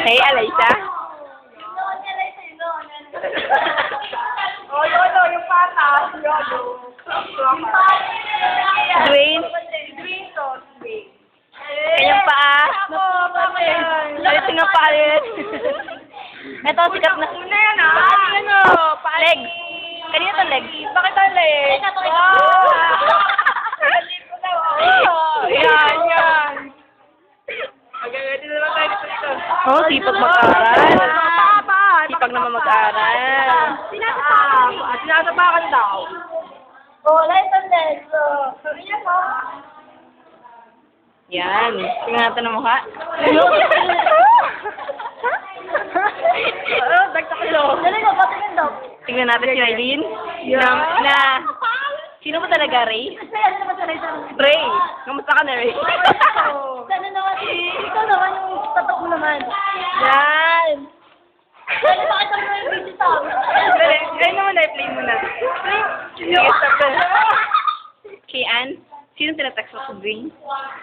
Hey, Alaysa. Oh, yolo, yung patas. Yolo. Dwayne. Green to, Dwayne. Kanyang paa. Ako, bakit? Alisin ng paa rin. Ito, sikat na. Una yan, ah. Ano? Leg. Kanina to leg. Bakit ang leg? Wow! Leg ko daw. Oh, yan, yan. Agad-agad na naman tayo dito. Oh, sipag mag-aral. Papa! Sipag naman mag-aral. Sinasapakan daw. Oh, light on leg. So, sabi niya po. Yan. Tingnan natin ang mukha. Dagdag kilo. Dali na, patingin daw. Tingnan natin si Aileen. Sino ba talaga, Ray? Ano naman sa Ray? Ray. Kamusta ka na, Ray? Sana naman ikaw naman yung tatak mo naman. Yan. Dali ba kita mo yung video sa amin? Dali, ayun naman na, play mo na. Sige, stop na. Kay Ann, sino tinatext mo ko, Green?